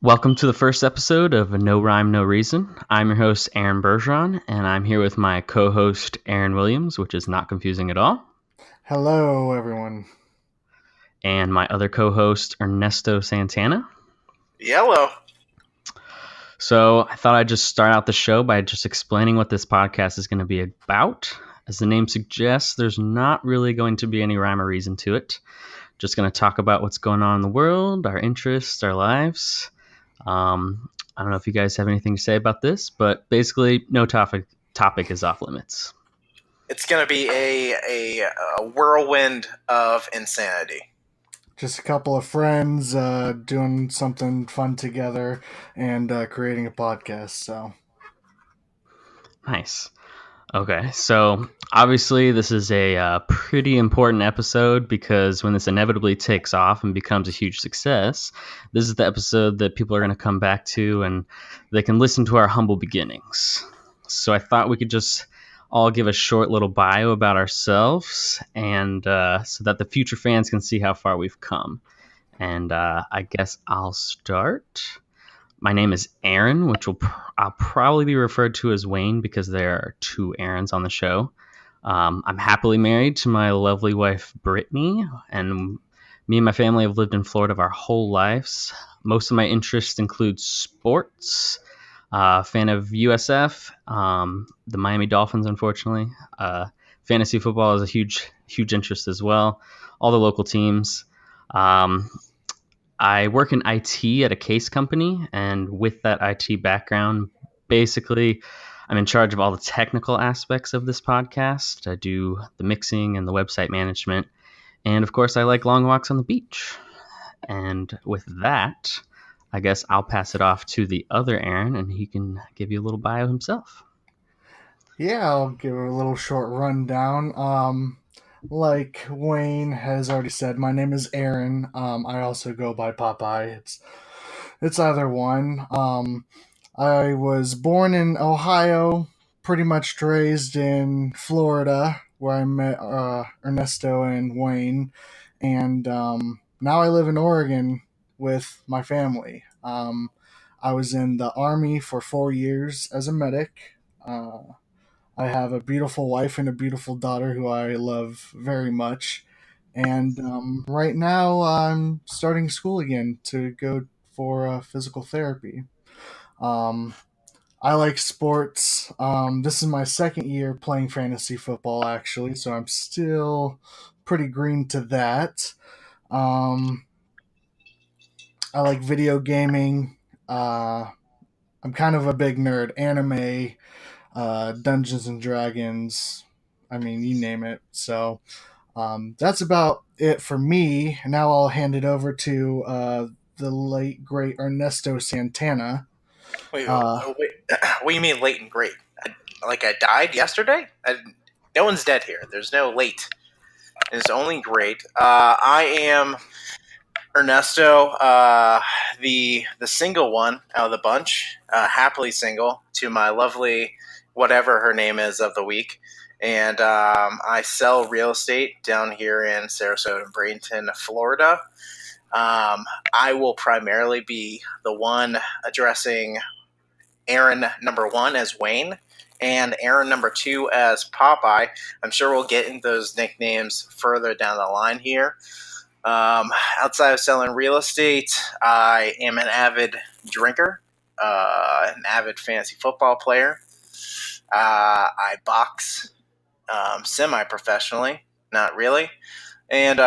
Welcome to the first episode of No Rhyme, No Reason. I'm your host, Aaron Bergeron, and I'm here with my co-host, Aaron Williams, which is not confusing at all, Hello, everyone. and my other co-host, Ernesto Santana. Yellow. So I thought I'd just start out the show by just explaining what this podcast is going to be about. As the name suggests, there's not really going to be any rhyme or reason to it. Just going to talk about what's going on in the world, our interests, our lives. I don't know if you guys have anything to say about this, but basically, no topic is off limits. It's going to be a whirlwind of insanity. Just a couple of friends doing something fun together and creating a podcast. So Nice. Okay, so obviously this is a pretty important episode because when this inevitably takes off and becomes a huge success, this is the episode that people are going to come back to and they can listen to our humble beginnings. So I thought we could just all give a short little bio about ourselves and so that the future fans can see how far we've come. And I guess I'll start. My name is Aaron, which I'll probably be referred to as Wayne because there are two Aarons on the show. I'm happily married to my lovely wife, Brittany, and me and my family have lived in Florida our whole lives. Most of my interests include sports, fan of USF, the Miami Dolphins, unfortunately. Fantasy football is a huge interest as well. All the local teams. I work in IT at a case company, and with that IT background, basically, I'm in charge of all the technical aspects of this podcast. I do the mixing and the website management, and of course, I like long walks on the beach. And with that, I guess I'll pass it off to the other Aaron, and he can give you a little bio himself. yeah, I'll give a little short rundown. Like Wayne has already said, my name is Aaron. I also go by Popeye. It's either one. I was born in Ohio, pretty much raised in Florida, where I met Ernesto and Wayne, and now I live in Oregon with my family. I was in the Army for 4 years as a medic. I have a beautiful wife and a beautiful daughter who I love very much. And right now, I'm starting school again to go for physical therapy. Um, I like sports. This is my second year playing fantasy football, actually, so I'm still pretty green to that. Um, I like video gaming. I'm kind of a big nerd. Anime, Dungeons and Dragons. I mean, you name it. So that's about it for me. Now I'll hand it over to the late great Ernesto Santana. Wait, Uh, wait. What do you mean late and great? I died yesterday? No one's dead here. There's no late. It's only great. I am Ernesto, the single one out of the bunch, happily single to my lovely whatever her name is of the week. And I sell real estate down here in Sarasota and Bradenton, Florida. I will primarily be the one addressing Aaron number one as Wayne and Aaron number two as Popeye. I'm sure we'll get into those nicknames further down the line here. Outside of selling real estate, I am an avid drinker, an avid fantasy football player. I box semi-professionally, not really, and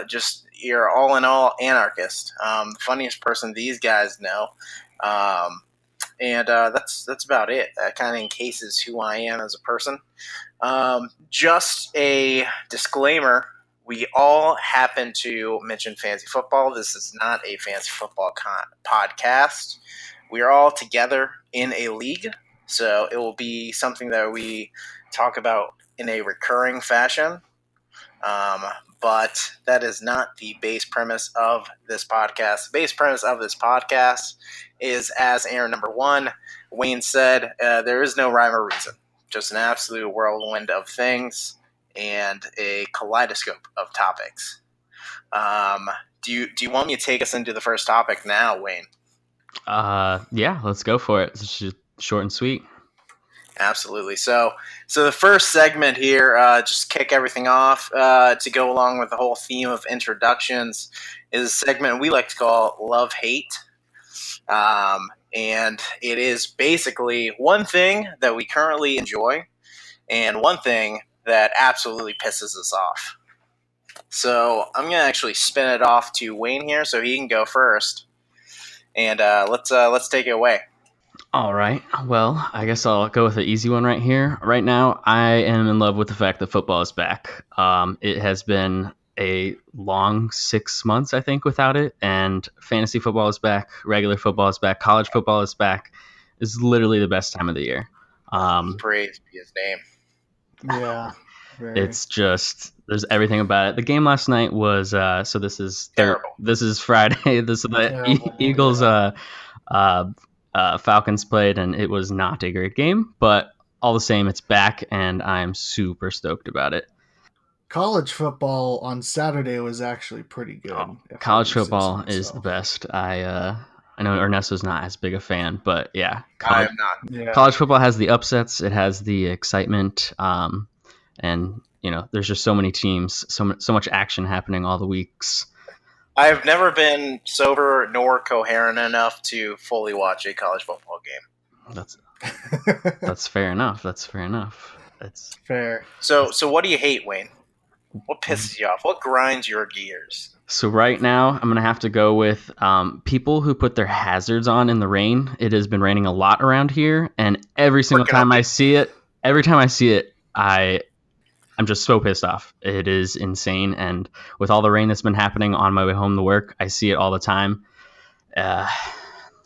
just you're all in all anarchist. The funniest person these guys know. And that's about it. That kind of encases who I am as a person. Just a disclaimer. We all happen to mention fantasy football. This is not a fantasy football podcast. We are all together in a league, so it will be something that we talk about in a recurring fashion. But that is not the base premise of this podcast. The base premise of this podcast is, as Aaron number one, Wayne said, there is no rhyme or reason. Just an absolute whirlwind of things and a kaleidoscope of topics. Do you want me to take us into the first topic now, Wayne? Yeah, let's go for it. It's just short and sweet. Absolutely. So the first segment here, just kick everything off to go along with the whole theme of introductions, is a segment we like to call Love Hate. And it is basically one thing that we currently enjoy and one thing that absolutely pisses us off. So I'm going to actually spin it off to Wayne here so he can go first. And let's take it away. All right. Well, I guess I'll go with the easy one right here. Right now, I am in love with the fact that football is back. It has been a long 6 months, I think, without it. And fantasy football is back. Regular football is back. College football is back. It's literally the best time of the year. Praise be his name. Yeah. Very. It's just there's everything about it. The game last night was so this is Terrible. This is Friday. This is the Terrible. Eagles Falcons played, and it was not a great game, but all the same, it's back, and I'm super stoked about it. College football on Saturday was actually pretty good. College football is the best. I know Ernesto's not as big a fan, but yeah, I am not. Yeah. college football has the upsets, it has the excitement, and there's just so many teams, so much action happening all the weeks. I have never been sober nor coherent enough to fully watch a college football game. That's fair enough. That's fair enough. That's fair. So what do you hate, Wayne? What pisses you off? What grinds your gears? So right now, I'm going to have to go with people who put their hazards on in the rain. It has been raining a lot around here, and every single time I see it, I'm just so pissed off. It is insane, and with all the rain that's been happening on my way home to work, I see it all the time. I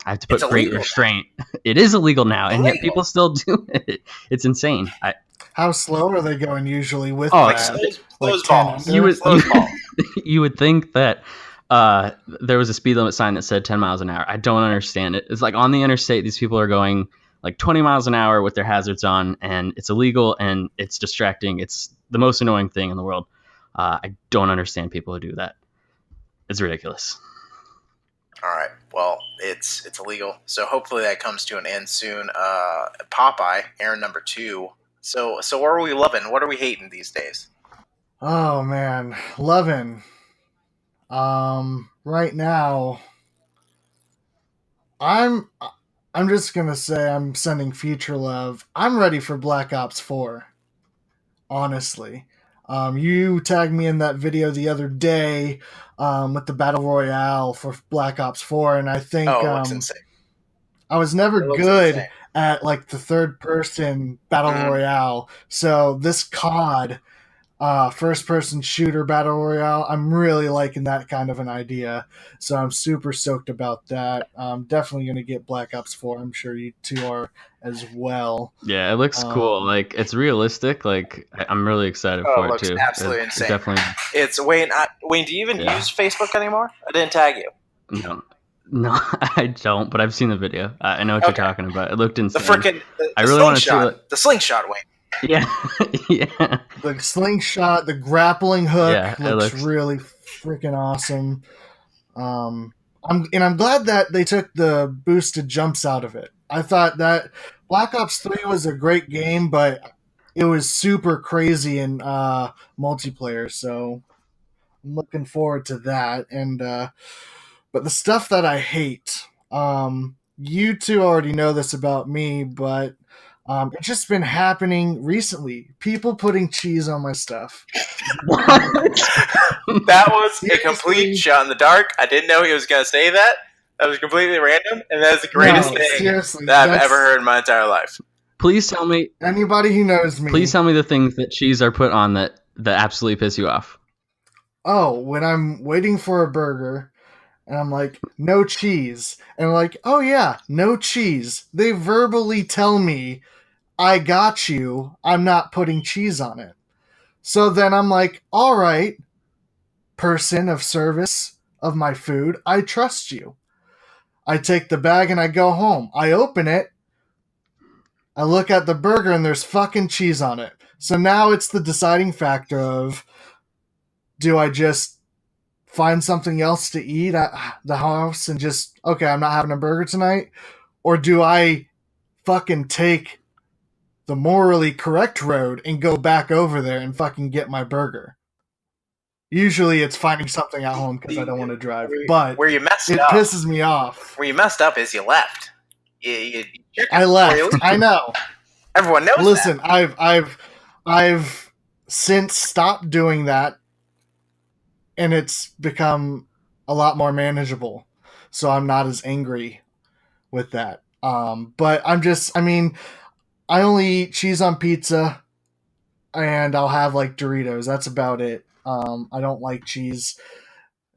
have to put great restraint. It is illegal now, and yet people still do it. It's insane. How slow are they going usually with that? Close balls. You would think that there was a speed limit sign that said 10 miles an hour. I don't understand it. It's like on the interstate, these people are going like 20 miles an hour with their hazards on, and it's illegal, and it's distracting. It's the most annoying thing in the world. I don't understand people who do that. It's ridiculous. All right. Well, it's illegal. So hopefully that comes to an end soon. Popeye, Aaron number 2. So what are we loving? What are we hating these days? Oh man, loving. Right now, I'm just gonna say I'm sending future love. I'm ready for Black Ops 4. Honestly, you tagged me in that video the other day with the Battle Royale for Black Ops 4, and I think it looks insane. I was never good at like the third person Battle Royale, so this COD first person shooter Battle Royale, I'm really liking that kind of an idea, so I'm super stoked about that. I'm definitely going to get Black Ops 4. I'm sure you two are as well. Yeah, it looks cool. Like, it's realistic. Like, I'm really excited for it too. Absolutely insane. Definitely. It's Wayne. Wayne, do you even use Facebook anymore? I didn't tag you. No, I don't. But I've seen the video. I know what you're talking about. It looked insane. I really want to see it. The slingshot, Wayne. Yeah, yeah. The slingshot, the grappling hook looks really freaking awesome. I'm glad that they took the boosted jumps out of it. I thought that Black Ops 3 was a great game, but it was super crazy in multiplayer. So I'm looking forward to that. And but the stuff that I hate, you two already know this about me, but it's just been happening recently. People putting cheese on my stuff. That was a complete shot in the dark. I didn't know he was going to say that. That was completely random, and that is the greatest thing that I've ever heard in my entire life. Please tell me. Anybody who knows me. Please tell me the things that cheese are put on that absolutely piss you off. Oh, when I'm waiting for a burger, and I'm like, no cheese. And I'm like, oh yeah, no cheese. They verbally tell me, I got you, I'm not putting cheese on it. So then I'm like, all right, person of service of my food, I trust you. I take the bag and I go home. I open it. I look at the burger and there's fucking cheese on it. So now it's the deciding factor of, do I just find something else to eat at the house and just, okay, I'm not having a burger tonight? Or do I fucking take the morally correct road and go back over there and fucking get my burger? Usually it's finding something at home because I don't want to drive. But where you messed it up, pisses me off. Where you messed up is you left. I left. I know. Everyone knows. Listen, that. I've since stopped doing that, and it's become a lot more manageable. So I'm not as angry with that. But I only eat cheese on pizza, and I'll have like Doritos. That's about it. I don't like cheese.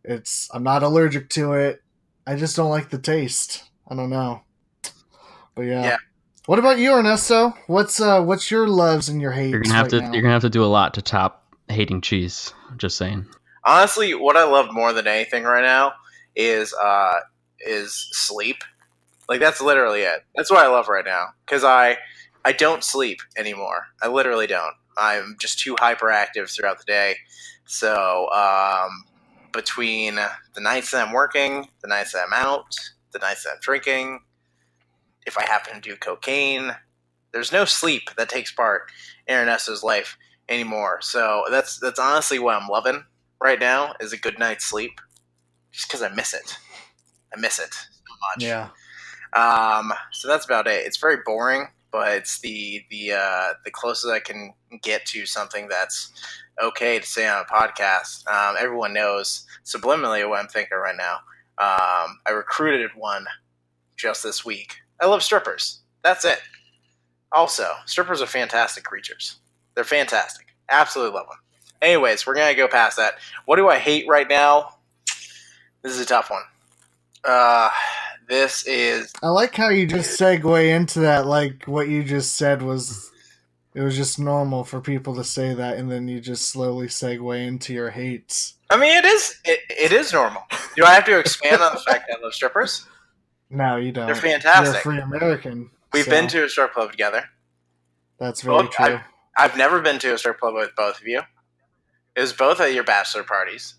I'm not allergic to it. I just don't like the taste. I don't know. But yeah. What about you, Ernesto? What's your loves and your hates? You're gonna have to do a lot to top hating cheese. Just saying. Honestly, what I love more than anything right now is sleep. Like, that's literally it. That's what I love right now, because I don't sleep anymore. I literally don't. I'm just too hyperactive throughout the day. So between the nights that I'm working, the nights that I'm out, the nights that I'm drinking, if I happen to do cocaine, there's no sleep that takes part in Ernesto's life anymore. So that's honestly what I'm loving right now, is a good night's sleep, just because I miss it. I miss it so much. Yeah. So that's about it. It's very boring, but it's the closest I can get to something that's okay to say on a podcast. Everyone knows subliminally what I'm thinking right now. I recruited one just this week. I love strippers. That's it. Also, strippers are fantastic creatures. They're fantastic. Absolutely love them. Anyways, we're going to go past that. What do I hate right now? This is a tough one. This is... I like how you just segue into that, like what you just said was... It was just normal for people to say that, and then you just slowly segue into your hates. I mean, it is normal. Do I have to expand on the fact that I love strippers? No, you don't. They're fantastic. You're a free American. We've been to a strip club together. That's very true. I've never been to a strip club with both of you. It was both at your bachelor parties.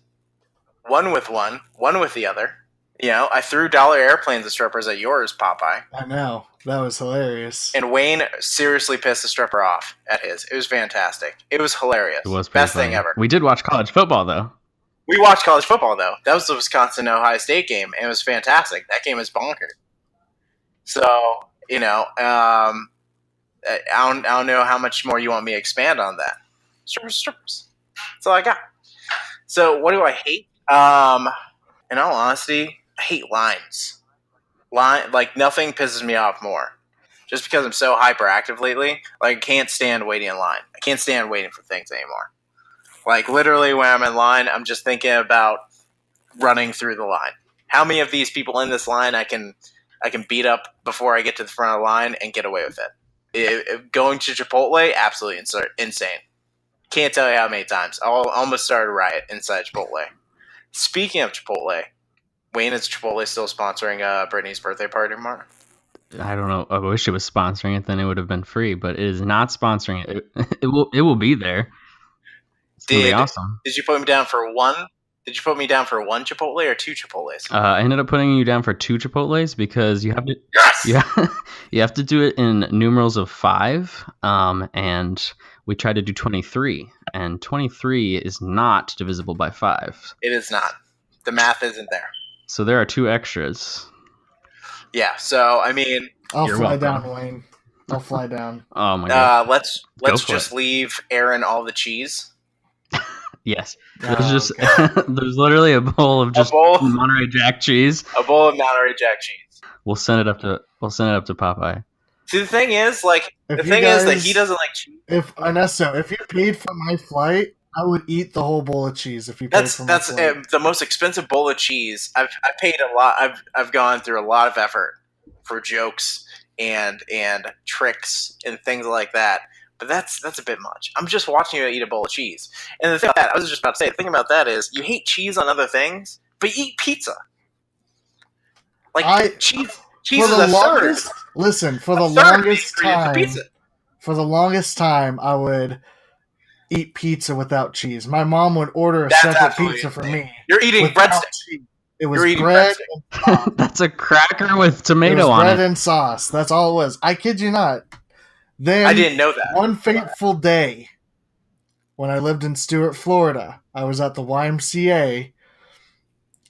One with the other. You know, I threw dollar airplanes at strippers at yours, Popeye. I know. That was hilarious. And Wayne seriously pissed the stripper off at his. It was fantastic. It was hilarious. It was best funny. thing ever. We did watch college football, though. We watched college football, though. That was the Wisconsin-Ohio State game, and it was fantastic. That game was bonkers. So, you know, I don't know how much more you want me to expand on that. Strippers. That's all I got. So, what do I hate? In all honesty, I hate lines. Like, nothing pisses me off more. Just because I'm so hyperactive lately, like, I can't stand waiting in line. I can't stand waiting for things anymore. Like, literally, when I'm in line, I'm just thinking about running through the line. How many of these people in this line I can beat up before I get to the front of the line and get away with it? Going to Chipotle, absolutely insane. Can't tell you how many times. I almost started a riot inside Chipotle. Speaking of Chipotle, Wayne, is Chipotle still sponsoring Brittany's birthday party tomorrow? I don't know. I wish it was sponsoring it, then it would have been free, but it is not sponsoring it. It will be there. It's gonna be awesome. Did you put me down for one? Did you put me down for one Chipotle or two Chipotles? I ended up putting you down for 2 Chipotles because you have to. Yes! You have to do it in numerals of 5, and we tried to do 23, and 23 is not divisible by 5. It is not. The math isn't there. So there are 2 extras. Yeah. So I mean, I'll fly down, Wayne. I'll fly down. Oh my god. Let's just leave Aaron all the cheese. Yes. There's there's literally a bowl of just Monterey Jack cheese. A bowl of Monterey Jack cheese. We'll send it up to Popeye. See, the thing is that he doesn't like cheese. If Ernesto, if you paid for my flight, I would eat the whole bowl of cheese. If you paid for my flight. That's the most expensive bowl of cheese. I've paid a lot. I've gone through a lot of effort for jokes and tricks and things like that. But that's a bit much. I'm just watching you eat a bowl of cheese. And the thing about that, I was just about to say, the thing about that is you hate cheese on other things, but you eat pizza. Like, cheese is a third. Listen, for the longest time, I would eat pizza without cheese. My mom would order a separate pizza for me. You're eating without breadsticks. cheese. It was You're eating bread. That's a cracker with It tomato was on bread it. and sauce. That's all it was. I kid you not. Then I didn't know that. one fateful day, when I lived in Stuart, Florida, I was at the YMCA,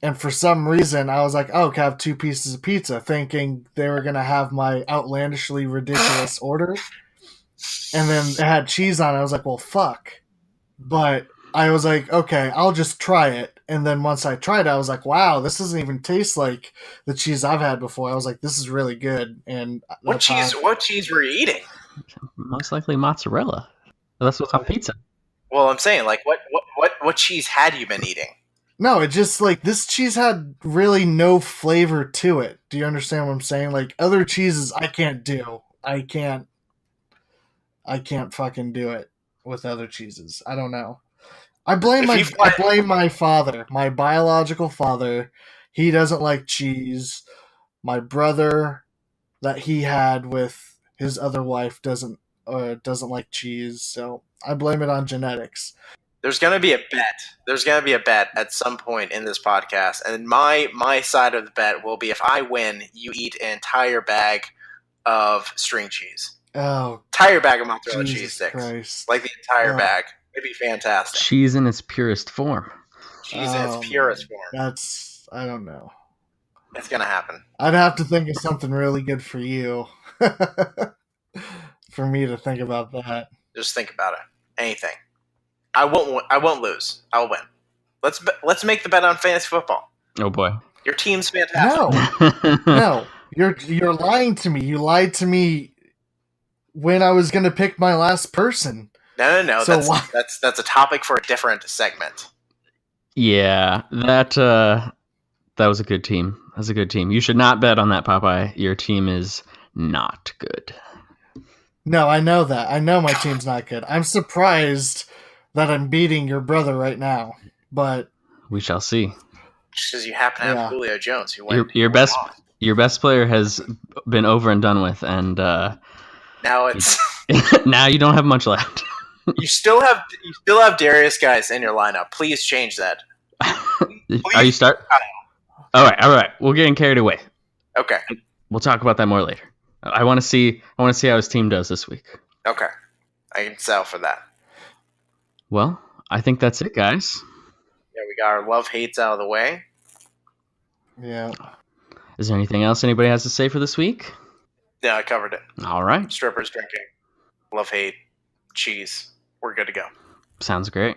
and for some reason I was like, "Oh, can I have 2 pieces of pizza?" Thinking they were gonna have my outlandishly ridiculous order, and then it had cheese on it. I was like, "Well, fuck." But I was like, okay, I'll just try it. And then once I tried it, I was like, wow, this doesn't even taste like the cheese I've had before. I was like, this is really good. And What cheese were you eating? Most likely mozzarella. That's what's on pizza. Well, I'm saying, like, what cheese had you been eating? No, it just like this cheese had really no flavor to it. Do you understand what I'm saying? Like other cheeses I can't do. I can't fucking do it with other cheeses. I don't know. I blame my father, my biological father. He doesn't like cheese. My brother that he had with his other wife doesn't like cheese. So I blame it on genetics. There's gonna be a bet. There's gonna be a bet at some point in this podcast, and my side of the bet will be if I win, you eat an entire bag of string cheese. Oh, entire bag of mozzarella Jesus cheese sticks, Christ. like the entire bag. It'd be fantastic. Cheese in its purest form. Cheese in its purest form. That's I don't know. It's gonna happen. I'd have to think of something really good for you, for me to think about that. Just think about it. Anything. I won't lose. I'll win. Let's make the bet on fantasy football. Oh boy. Your team's fantastic. No, you're lying to me. You lied to me when I was going to pick my last person. No. So that's a topic for a different segment. Yeah, that was a good team. That's a good team. You should not bet on that, Popeye. Your team is not good. No, I know that. I know my team's not good. I'm surprised that I'm beating your brother right now, but we shall see. Just because you happen to have Julio Jones, who went your best player has been over and done with, and now it's now you don't have much left. You still have Darius guys in your lineup. Please change that. Are you start? All right. We're getting carried away. Okay. We'll talk about that more later. I want to see how his team does this week. Okay. I can sell for that. Well, I think that's it, guys. Yeah, we got our love-hates out of the way. Yeah. Is there anything else anybody has to say for this week? Yeah, I covered it. All right. Strippers drinking. Love-hate. Cheese. We're good to go. Sounds great.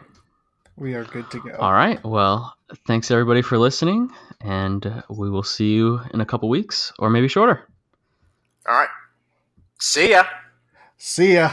We are good to go. All right. Well, thanks everybody for listening, and we will see you in a couple weeks, or maybe shorter. All right. See ya. See ya.